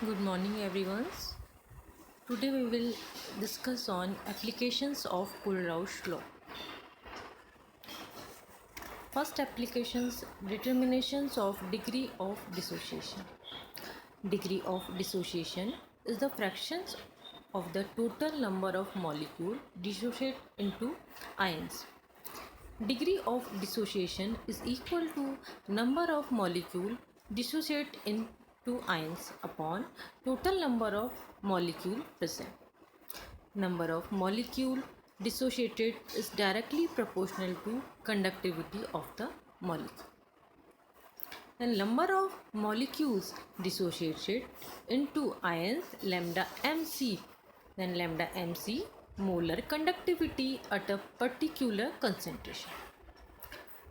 Good morning everyone. Today we will discuss on applications of Kuhl-Rausch law. First applications, determinations of degree of dissociation. Degree of dissociation is the fractions of the total number of molecules dissociate into ions. Degree of dissociation is equal to number of molecule dissociate into ions upon total number of molecule present. Number of molecule dissociated is directly proportional to conductivity of the molecule. The number of molecules dissociated into ions lambda mc, then lambda mc molar conductivity at a particular concentration.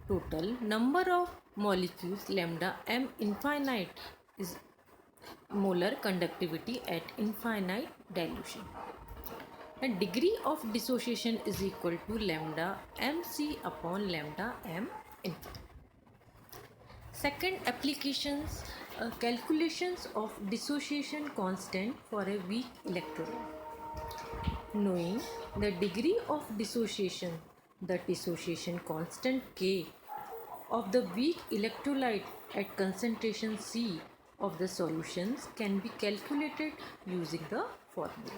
Total number of molecules lambda m infinite is molar conductivity at infinite dilution. The degree of dissociation is equal to lambda mc upon lambda m infinite. Second applications, calculations of dissociation constant for a weak electrolyte. Knowing the degree of dissociation, the dissociation constant K of the weak electrolyte at concentration C of the solutions can be calculated using the formula.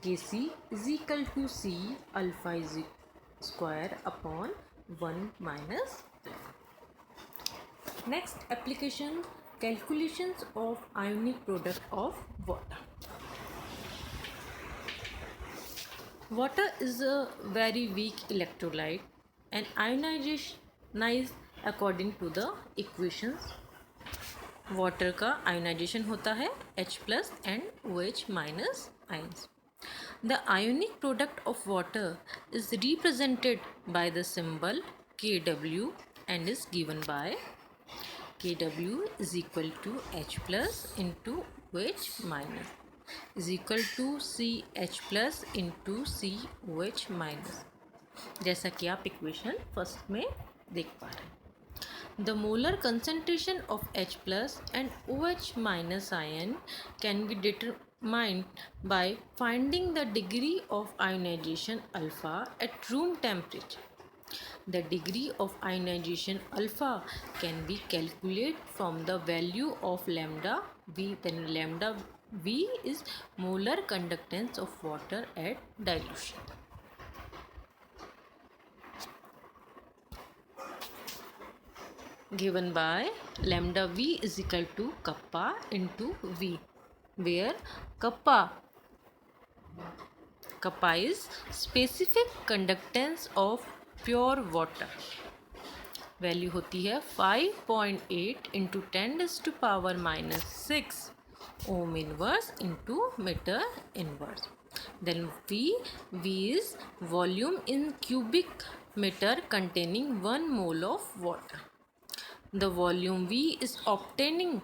Kc is equal to C alpha is square upon 1 minus. Next application, calculations of ionic product of water. Water is a very weak electrolyte and ionized according to the equations. Water का ionization होता है H plus and OH minus ions. The ionic product of water is represented by the symbol Kw and is given by Kw is equal to H plus into OH minus is equal to CH plus into COH minus, जैसा कि आप equation first में देख पा रहे हैं. The molar concentration of H plus and OH minus ion can be determined by finding the degree of ionization alpha at room temperature. The degree of ionization alpha can be calculated from the value of lambda V. Then lambda V is molar conductance of water at dilution. Given by lambda V is equal to kappa into V, where kappa is specific conductance of pure water. Value होती है 5.8 into 10⁻⁻6 ohm inverse into metre inverse. Then V is volume in cubic meter containing 1 mole of water. The volume V is obtained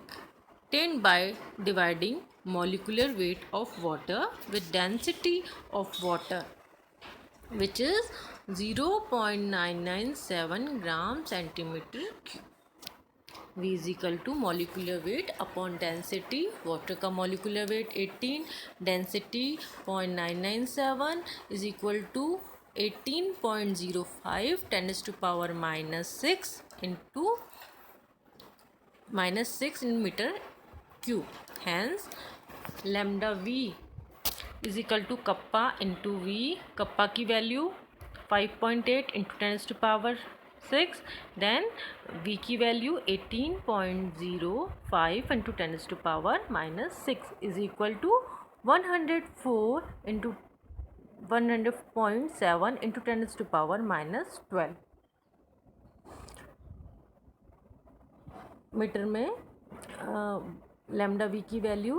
by dividing molecular weight of water with density of water, which is 0.997 gram centimeter cube. V is equal to molecular weight upon density. Water का molecular weight 18, density 0.997 is equal to 18.05 10⁻⁻6 into -6 in meter cube. Hence lambda V is equal to kappa into V. Kappa की value 5.8 into 10⁻6, then V की value 18.05 into 10⁻⁻6 is equal to 104 into 100.7 into 10⁻⁻12 metre में. Lambda V की value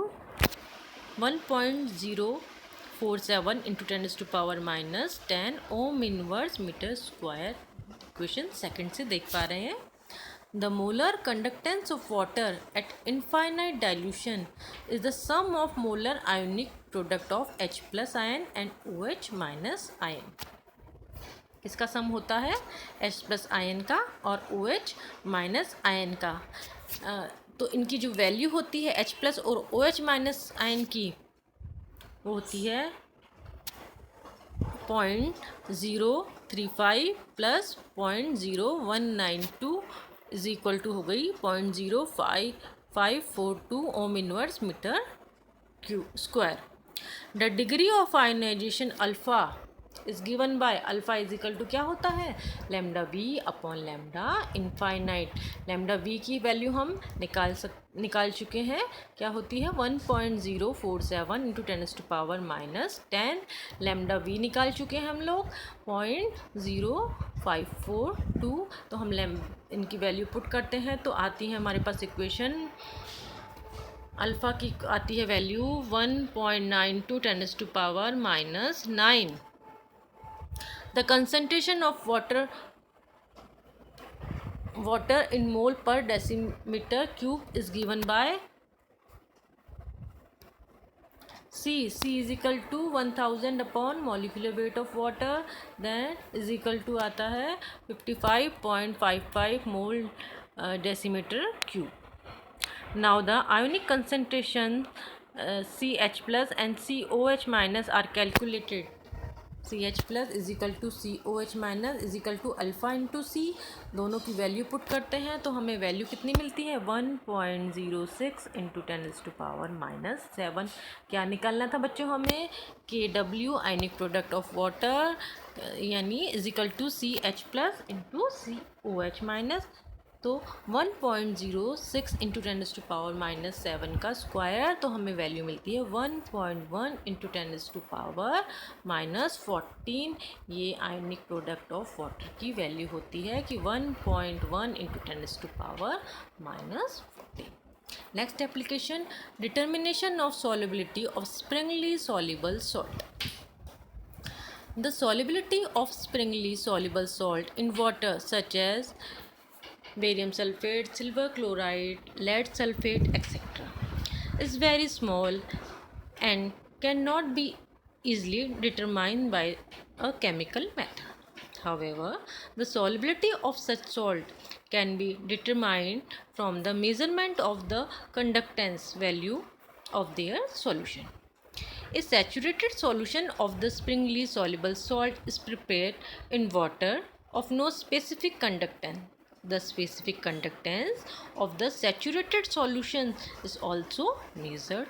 1.047 into 10⁻⁻10 ohm inverse metre square. Question second से देख पा रहे हैं. The molar conductance of water at infinite dilution is the sum of molar ionic product of H plus ion and OH minus ion. किसका सम होता है? H plus ion का और OH minus ion का. तो इनकी जो वैल्यू होती है H प्लस और OH माइनस आयन की, वो होती है 0.035 प्लस 0.0192 इज इक्वल टू हो गई 0.05542 ohm inverse metre q square. The degree of ionization alpha is given by alpha is equal to क्या होता है, lambda V upon lambda infinite. Lambda V की वैल्यू हम निकाल चुके हैं, क्या होती है 1.047 इंटू 10⁻⁻10. लैम्डा वी निकाल चुके हैं हम लोग 0.0542. तो हम इनकी वैल्यू पुट करते हैं तो आती है हमारे पास इक्वेशन, अल्फ़ा की आती है value 1.92 10⁻⁻9. The concentration of water in mole per decimeter cube is given by C is equal to 1000 upon molecular weight of water, then is equal to आता है 55.55 mole decimeter cube. Now the ionic concentration CH plus and COH minus are calculated. CH plus is equal to COH minus is equal to alpha into C. दोनों की value put करते हैं तो हमें value कितनी मिलती है 1.06 इंटू 10⁻⁻7. क्या निकालना था बच्चों हमें, KW ionic product of water यानी is equal to CH plus into COH minus. तो 1.06 इंटू 10⁻⁻7 का स्क्वायर, तो हमें वैल्यू मिलती है 1.1 इंटू 10⁻⁻14. ये आयनिक प्रोडक्ट ऑफ वाटर की वैल्यू होती है कि 1.1 into 10⁻⁻14. Next application, determination of solubility of Sprüngli soluble salt. The solubility of springly soluble salt in water such as barium sulfate, silver chloride, lead sulfate, etc. is very small and cannot be easily determined by a chemical method. However, the solubility of such salt can be determined from the measurement of the conductance value of their solution. A saturated solution of the springly soluble salt is prepared in water of no specific conductance. The specific conductance of the saturated solution is also measured.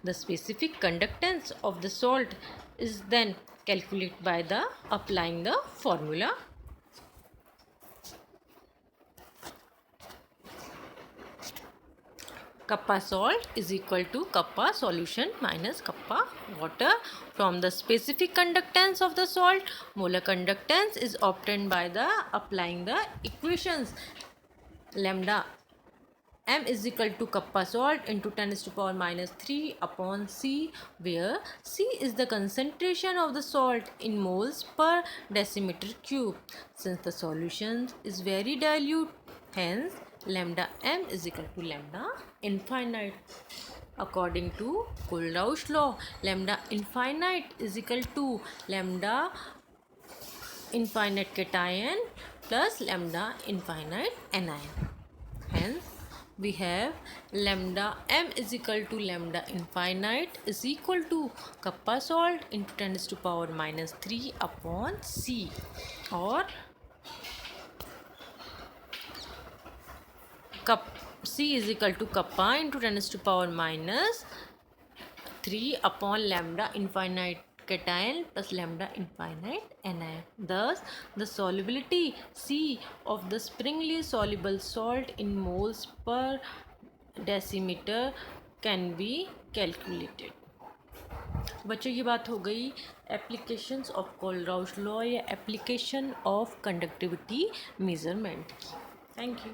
The specific conductance of the salt is then calculated by applying the formula. Kappa salt is equal to Kappa solution minus Kappa water. From the specific conductance of the salt, molar conductance is obtained by applying the equations. Lambda m is equal to Kappa salt into 10⁻⁻3 upon C, where C is the concentration of the salt in moles per decimeter cube. Since the solution is very dilute, hence lambda m is equal to lambda infinite. According to Kohlrausch law, lambda infinite is equal to lambda infinite cation plus lambda infinite anion. Hence, we have lambda m is equal to lambda infinite is equal to Kappa salt into 10⁻⁻3 upon C, or C is equal to Kappa into 10⁻⁻3 upon lambda infinite cation plus lambda infinite anion. Thus, the solubility C of the springly soluble salt in moles per decimeter can be calculated. बच्चों ये बात हो गई applications of Kohlrausch law या application of conductivity measurement की. Thank you.